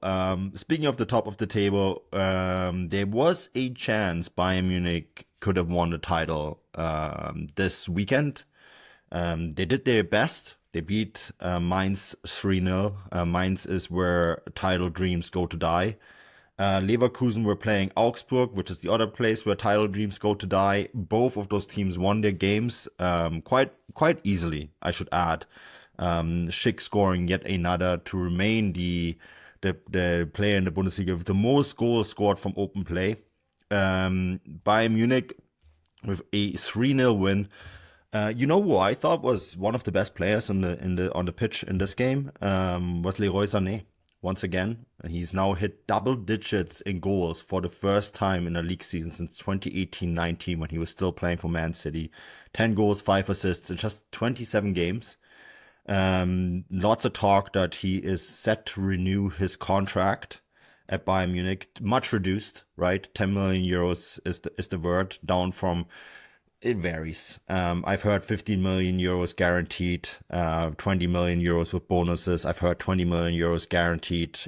Speaking of the top of the table, there was a chance Bayern Munich could have won the title this weekend. They did their best. They beat Mainz 3-0. Mainz is where title dreams go to die. Leverkusen were playing Augsburg, which is the other place where title dreams go to die. Both of those teams won their games quite easily, I should add. Schick scoring yet another to remain the player in the Bundesliga with the most goals scored from open play. Bayern Munich with a 3-0 win. You know who I thought was one of the best players on the pitch in this game? Wesley Roisane. Once again, he's now hit double digits in goals for the first time in a league season since 2018-19 when he was still playing for Man City. 10 goals, 5 assists in just 27 games. Lots of talk that he is set to renew his contract at Bayern Munich. Much reduced, right? 10 million euros is the word, down from... It varies. I've heard 15 million euros guaranteed, 20 million euros with bonuses. I've heard 20 million euros guaranteed.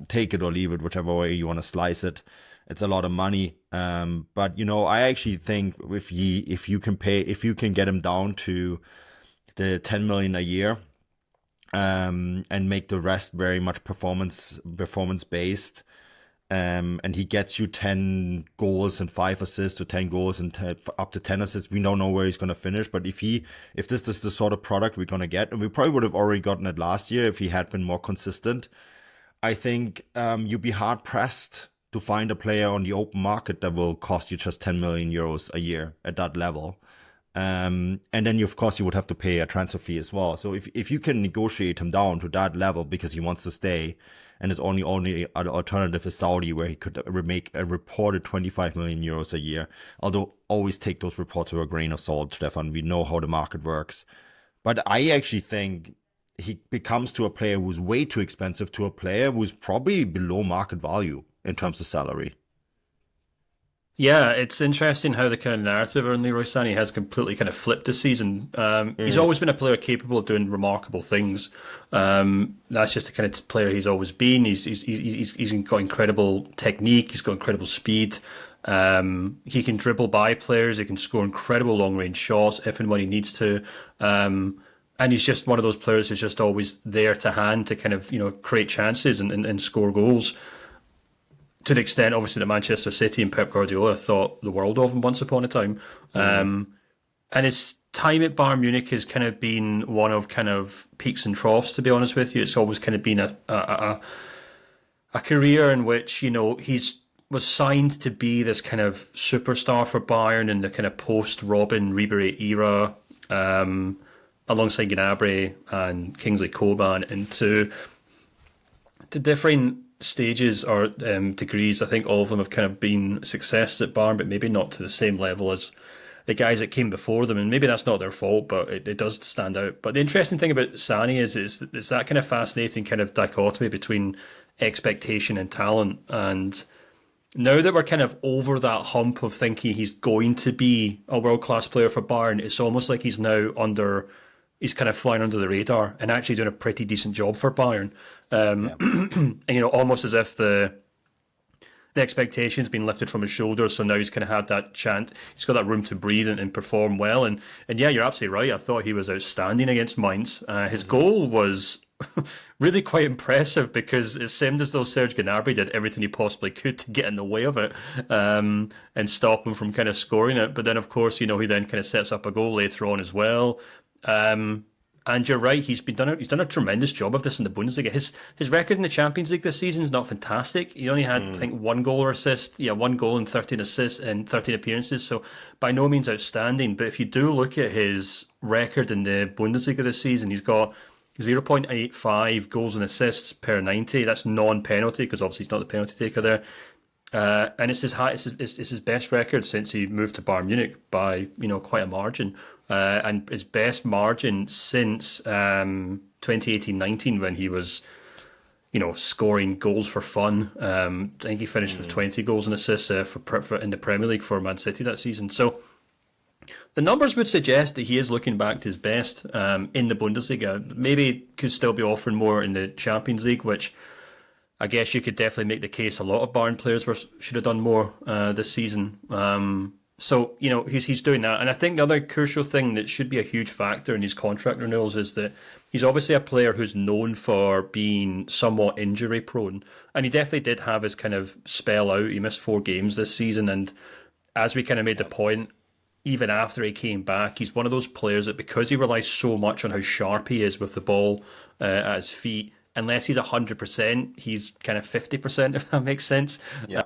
Take it or leave it, whichever way you want to slice it. It's a lot of money. But I actually think if you can get him down to the 10 million a year, and make the rest very much performance based. And he gets you 10 goals and 5 assists, or 10 goals and up to 10 assists. We don't know where he's going to finish, but if this is the sort of product we're going to get, and we probably would have already gotten it last year if he had been more consistent, I think you'd be hard pressed to find a player on the open market that will cost you just 10 million euros a year at that level. And then of course you would have to pay a transfer fee as well. So if you can negotiate him down to that level because he wants to stay, and his only alternative is Saudi, where he could make a reported 25 million euros a year. Although always take those reports with a grain of salt, Stefan. We know how the market works. But I actually think he becomes to a player who's way too expensive to a player who's probably below market value in terms of salary. Yeah, it's interesting how the kind of narrative around Leroy Sane has completely kind of flipped this season. He's always been a player capable of doing remarkable things. That's just the kind of player he's always been. He's got incredible technique. He's got incredible speed. He can dribble by players. He can score incredible long range shots if and when he needs to. And he's just one of those players who's just always there to hand to kind of create chances and score goals. To the extent, obviously, that Manchester City and Pep Guardiola thought the world of him once upon a time. And his time at Bayern Munich has kind of been one of kind of peaks and troughs, to be honest with you. It's always kind of been a career in which, he's was signed to be this kind of superstar for Bayern in the kind of post-Robin Ribery era, alongside Gnabry and Kingsley Coman, and to differing stages or degrees. I think all of them have kind of been successes at Bayern, but maybe not to the same level as the guys that came before them, and maybe that's not their fault, but it does stand out. But the interesting thing about Sane is that kind of fascinating kind of dichotomy between expectation and talent. And now that we're kind of over that hump of thinking he's going to be a world-class player for Bayern, it's almost like he's kind of flying under the radar and actually doing a pretty decent job for Bayern. And, almost as if the expectation's been lifted from his shoulders, so now he's kind of had that chance. He's got that room to breathe and perform well. And yeah, you're absolutely right. I thought he was outstanding against Mainz. His goal was really quite impressive because it seemed as though Serge Gnabry did everything he possibly could to get in the way of it and stop him from kind of scoring it. But then, of course, he then kind of sets up a goal later on as well. And you're right, he's done a tremendous job of this in the Bundesliga. His record in the Champions League this season is not fantastic. He only had, I think, 1 goal or assist. Yeah, 1 goal and 13 assists and 13 appearances. So by no means outstanding. But if you do look at his record in the Bundesliga this season, he's got 0.85 goals and assists per 90. That's non-penalty because obviously he's not the penalty taker there. And it's his best record since he moved to Bayern Munich by quite a margin, and his best margin since 2018-19 when he was scoring goals for fun. I think he finished with 20 goals and assists for in the Premier League for Man City that season. So the numbers would suggest that he is looking back to his best in the Bundesliga. Maybe could still be offering more in the Champions League, which I guess you could definitely make the case a lot of Bayern players should have done more this season. So, he's doing that. And I think the other crucial thing that should be a huge factor in his contract renewals is that he's obviously a player who's known for being somewhat injury prone. And he definitely did have his kind of spell out. He missed 4 games this season. And as we kind of made the point, even after he came back, he's one of those players that, because he relies so much on how sharp he is with the ball at his feet, unless he's 100%, he's kind of 50%, if that makes sense. Yeah.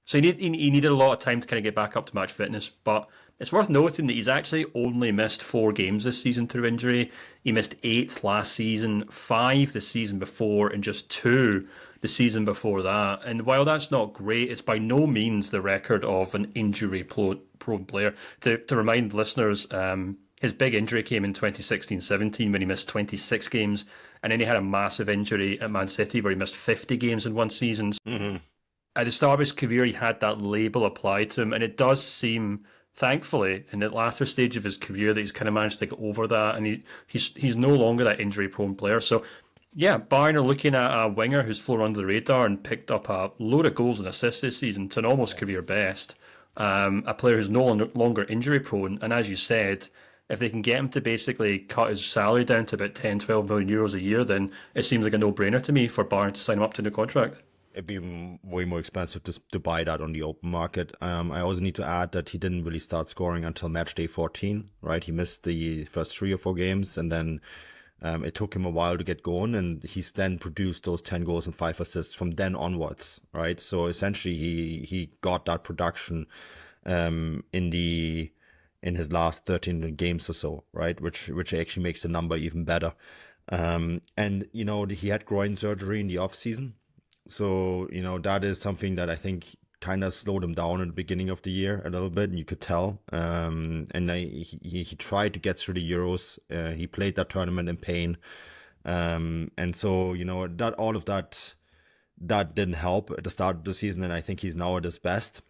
So he needed a lot of time to kind of get back up to match fitness. But it's worth noting that he's actually only missed 4 games this season through injury. He missed 8 last season, 5 the season before, and just 2 the season before that. And while that's not great, it's by no means the record of an injury-prone player. To remind listeners, his big injury came in 2016-17 when he missed 26 games, and then he had a massive injury at Man City where he missed 50 games in one season. Mm-hmm. At the start of his career, he had that label applied to him, and it does seem, thankfully, in the latter stage of his career, that he's kind of managed to get over that, and he's no longer that injury-prone player. So, yeah, Bayern are looking at a winger who's flown under the radar and picked up a load of goals and assists this season to an almost career best. A player who's no longer injury-prone, and as you said, if they can get him to basically cut his salary down to about 10, 12 million euros a year, then it seems like a no-brainer to me for Bayern to sign him up to a new contract. It'd be way more expensive to buy that on the open market. I also need to add that he didn't really start scoring until match day 14, right? He missed the first 3 or 4 games, and then it took him a while to get going, and he's then produced those 10 goals and 5 assists from then onwards, right? So essentially he got that production in his last 13 games or so, right? Which actually makes the number even better. And he had groin surgery in the off season. So, that is something that I think kind of slowed him down at the beginning of the year a little bit, and you could tell. And he tried to get through the Euros. He played that tournament in pain. And so, that all of that didn't help at the start of the season, and I think he's now at his best.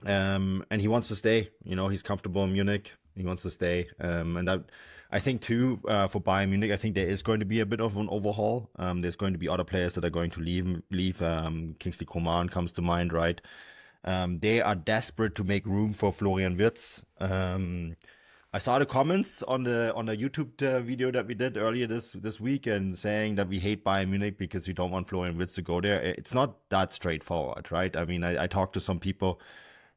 And he wants to stay. He's comfortable in Munich. He wants to stay. And that, I think too, for Bayern Munich, I think there is going to be a bit of an overhaul. There's going to be other players that are going to leave. Kingsley Coman comes to mind, right? They are desperate to make room for Florian Wirtz. I saw the comments on the YouTube video that we did earlier this week, and saying that we hate Bayern Munich because we don't want Florian Wirtz to go there. It's not that straightforward, right? I mean, I talked to some people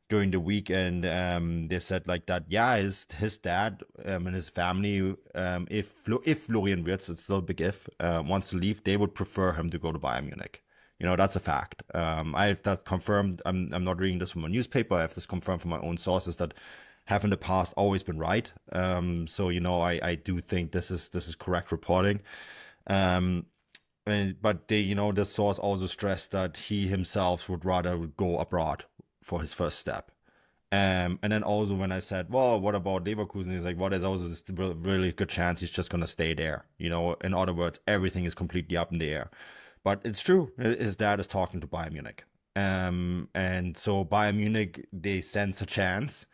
during the week, and they said like that, yeah, his dad and his family, if Florian Wirtz, it's still a big if, wants to leave, they would prefer him to go to Bayern Munich. That's a fact. I have that confirmed. I'm not reading this from a newspaper. I have this confirmed from my own sources that have in the past always been right. So I do think this is correct reporting. But the source also stressed that he himself would rather go abroad for his first step. And then also when I said, well, what about Leverkusen? He's like, well, there's also this really good chance he's just going to stay there. In other words, everything is completely up in the air. But it's true. His dad is talking to Bayern Munich. And so Bayern Munich, they sense a chance.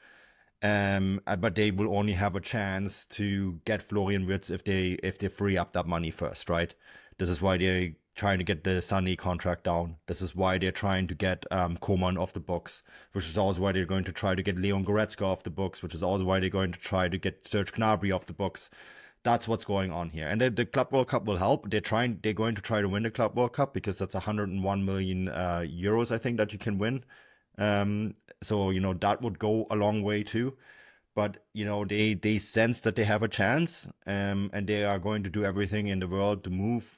But they will only have a chance to get Florian Wirtz if they free up that money first, right? This is why they're trying to get the Sané contract down. This is why they're trying to get Coman off the books, which is also why they're going to try to get Leon Goretzka off the books, which is also why they're going to try to get Serge Gnabry off the books. That's what's going on here. And the Club World Cup will help. They're going to try to win the Club World Cup because that's 101 million euros, I think, that you can win. So, that would go a long way too. But, they sense that they have a chance, and they are going to do everything in the world to move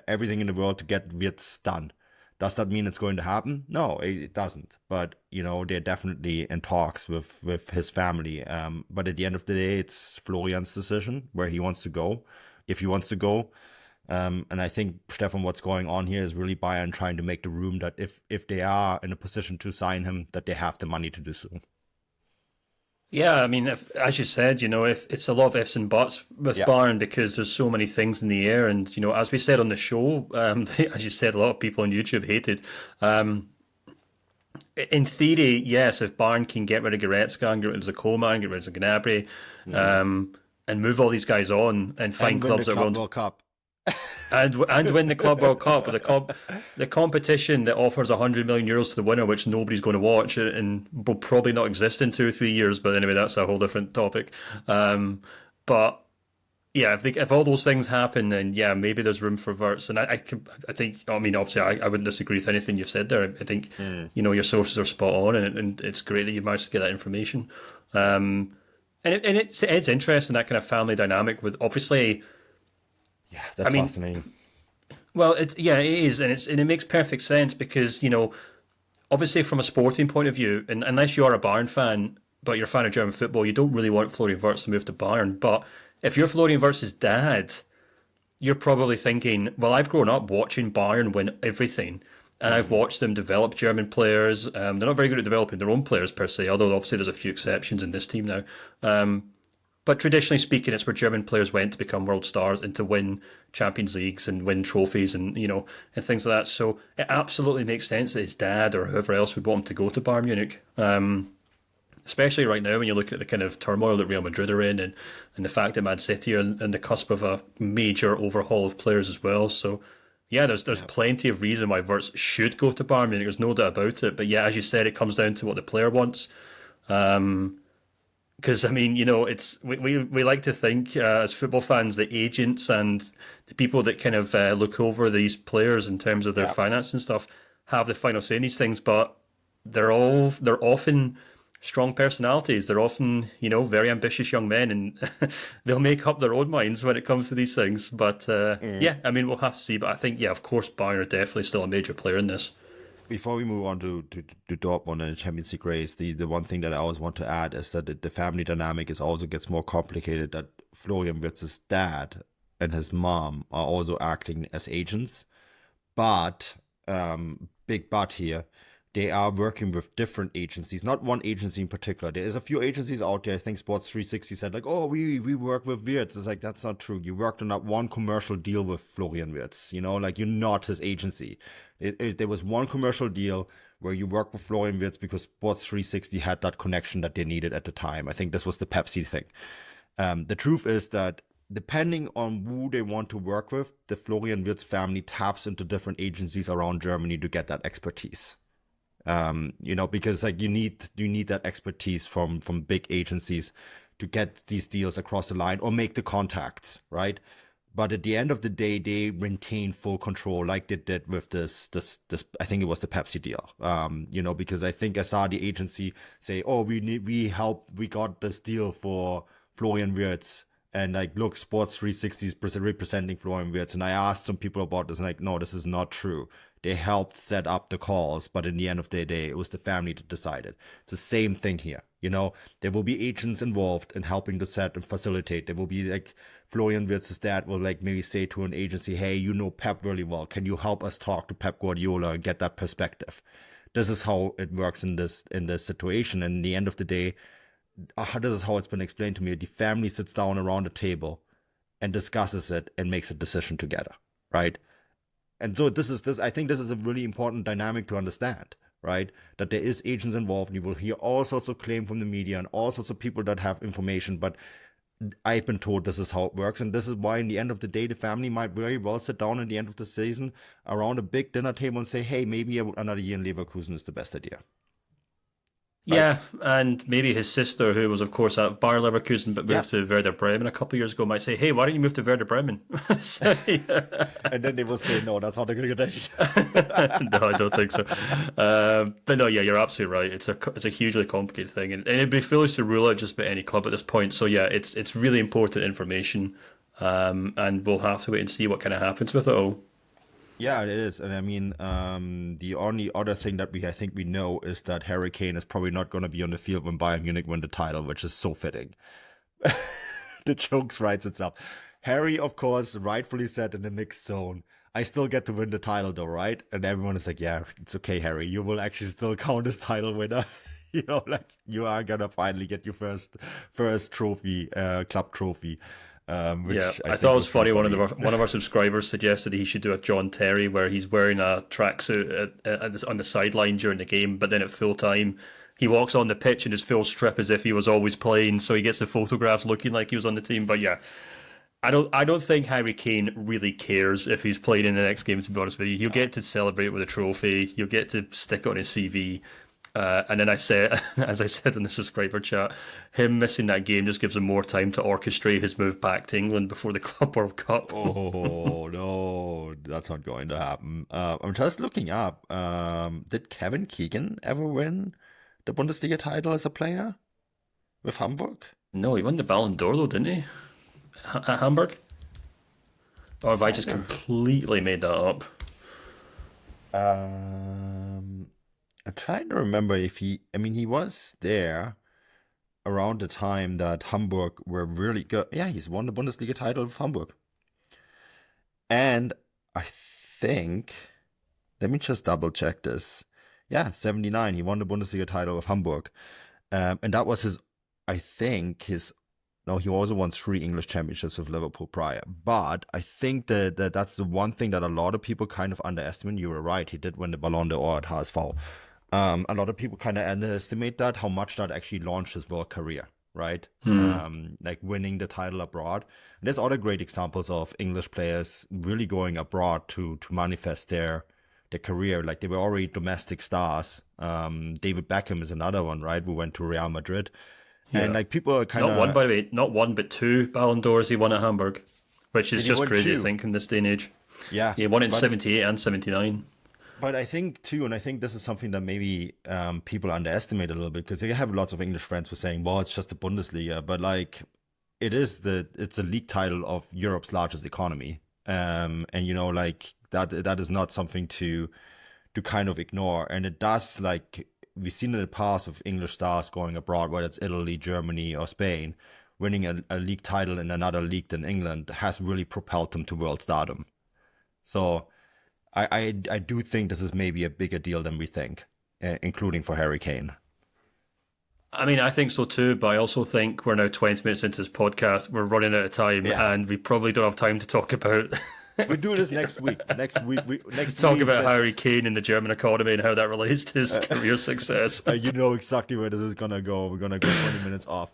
everything in the world to get Wirtz done. Does that mean it's going to happen? No, it doesn't. But, they're definitely in talks with his family. But at the end of the day, it's Florian's decision where he wants to go, if he wants to go. And I think, Stefan, what's going on here is really Bayern trying to make the room that if they are in a position to sign him, that they have the money to do so. Yeah, I mean, as you said, if it's a lot of ifs and buts with Bayern because there's so many things in the air, and as we said on the show, as you said, a lot of people on YouTube hated. In theory, yes, if Bayern can get rid of Goretzka and get rid of Coman, get rid of Gnabry, and move all these guys on and find clubs that World Cup. and win the Club World Cup, the competition that offers €100 million to the winner, which nobody's going to watch and will probably not exist in 2 or 3 years. But anyway, that's a whole different topic. But yeah, if all those things happen, then yeah, maybe there's room for Wirtz. And I think, I mean, obviously, I wouldn't disagree with anything you've said there. I think your sources are spot on, and it's great that you managed to get that information. And it's interesting, that kind of family dynamic with, obviously. Yeah, that's fascinating. Well, it is, and it makes perfect sense because obviously from a sporting point of view, and unless you're a Bayern fan, but you're a fan of German football, you don't really want Florian Wirtz to move to Bayern. But if you're Florian Wirtz's dad, you're probably thinking, well, I've grown up watching Bayern win everything, and I've watched them develop German players. They're not very good at developing their own players per se, although obviously there's a few exceptions in this team now. But traditionally speaking, it's where German players went to become world stars and to win Champions Leagues and win trophies and and things like that. So it absolutely makes sense that his dad or whoever else would want him to go to Bayern Munich. Especially right now when you look at the kind of turmoil that Real Madrid are in, and the fact that Man City are on the cusp of a major overhaul of players as well. So yeah, there's plenty of reason why Wirtz should go to Bayern Munich. There's no doubt about it. But yeah, as you said, it comes down to what the player wants. Because I mean, it's we like to think as football fans, the agents and the people that kind of look over these players in terms of their finance and stuff have the final say in these things. But they're often strong personalities. They're often very ambitious young men, and they'll make up their own minds when it comes to these things. But yeah, I mean, we'll have to see. But I think of course, Bayern are definitely still a major player in this. Before we move on to Dortmund and the Champions League race, the one thing that I always want to add is that the family dynamic also gets more complicated. That Florian Wirtz's dad and his mom are also acting as agents, but big but here, they are working with different agencies, not one agency in particular. There is a few agencies out there. I think Sports 360 said like, oh, we work with Wirtz. It's like, that's not true. You worked on that one commercial deal with Florian Wirtz, like you're not his agency. There was one commercial deal where you worked with Florian Wirtz because Sports 360 had that connection that they needed at the time. I think this was the Pepsi thing. The truth is that depending on who they want to work with, the Florian Wirtz family taps into different agencies around Germany to get that expertise. Because like you need that expertise from big agencies to get these deals across the line or make the contacts, right? But at the end of the day, they maintain full control, like they did with this. I think it was the Pepsi deal. Because I think I saw the agency say, "Oh, we got this deal for Florian Wirtz," and like, look, Sports 360 is representing Florian Wirtz. And I asked some people about this, and like, no, this is not true. They helped set up the calls, but in the end of the day, it was the family that decided. It's the same thing here. There will be agents involved in helping to set and facilitate. There will be like Florian Wirtz's dad will like maybe say to an agency, hey, Pep really well. Can you help us talk to Pep Guardiola and get that perspective? This is how it works in this situation. And in the end of the day, this is how it's been explained to me. The family sits down around the table and discusses it and makes a decision together, right? And so I think this is a really important dynamic to understand, right? That there is agents involved. You will hear all sorts of claim from the media and all sorts of people that have information, but I've been told this is how it works. And this is why in the end of the day, the family might very well sit down at the end of the season around a big dinner table and say, hey, maybe another year in Leverkusen is the best idea. Right. Yeah, and maybe his sister, who was, of course, at Bayer Leverkusen but moved to Werder Bremen a couple of years ago, might say, hey, why don't you move to Werder Bremen? And then they will say, no, that's not a good idea. No, I don't think so. But no, yeah, you're absolutely right. It's a hugely complicated thing. And it'd be foolish to rule out just about any club at this point. So yeah, it's really important information. And we'll have to wait and see what kind of happens with it all. Yeah, it is. And I mean, the only other thing that I think we know is that Harry Kane is probably not going to be on the field when Bayern Munich win the title, which is so fitting. The jokes writes itself. Harry, of course, rightfully said in the mixed zone, I still get to win the title though, right? And everyone is like, yeah, it's okay, Harry. You will actually still count as title winner. Like you are going to finally get your first trophy, club trophy. Which I thought it was funny. One of our subscribers suggested he should do a John Terry where he's wearing a tracksuit on the sideline during the game, but then at full time he walks on the pitch in his full strip as if he was always playing, so he gets the photographs looking like he was on the team. But yeah, I don't think Harry Kane really cares if he's playing in the next game, to be honest with you. He'll get to celebrate with a trophy. He'll get to stick it on his CV. And then I said, as I said in the subscriber chat, him missing that game just gives him more time to orchestrate his move back to England before the Club World Cup. Oh no, that's not going to happen. I'm just looking up. Did Kevin Keegan ever win the Bundesliga title as a player with Hamburg? No, he won the Ballon d'Or though, didn't he? At Hamburg? Or have I just completely made that up? I'm trying to remember if he. I mean, he was there around the time that Hamburg were really good. Yeah, he's won the Bundesliga title with Hamburg. And I think, let me just double check this. Yeah, 79. He won the Bundesliga title with Hamburg. And that was his, I think, his. No, he also won 3 English championships with Liverpool prior. But I think that that's the one thing that a lot of people kind of underestimate. You were right. He did win the Ballon d'Or at HSV. A lot of people kind of underestimate that, how much that actually launched his world career, right? Like winning the title abroad. And there's other great examples of English players really going abroad to manifest their career. Like they were already domestic stars. David Beckham is another one, right? Who went to Real Madrid. Yeah. And like people are kind of... Not one, by the way, not one, but 2 Ballon d'Ors he won at Hamburg, which is just crazy to think in this day and age. Yeah. He won in 78 and 79. But I think too, and I think this is something that maybe people underestimate a little bit, because I have lots of English friends who are saying, well, it's just the Bundesliga, but like it's a league title of Europe's largest economy. And you know, like that is not something to kind of ignore. And it does, like we've seen in the past with English stars going abroad, whether it's Italy, Germany, or Spain, winning a league title in another league than England has really propelled them to world stardom. So I do think this is maybe a bigger deal than we think, including for Harry Kane. I mean, I think so too, but I also think we're now 20 minutes into this podcast. We're running out of time, and we probably don't have time to talk about... We'll do this next week. Next week, talk about Harry Kane and the German economy and how that relates to his career success. You know exactly where this is gonna go. We're gonna go 20 minutes off.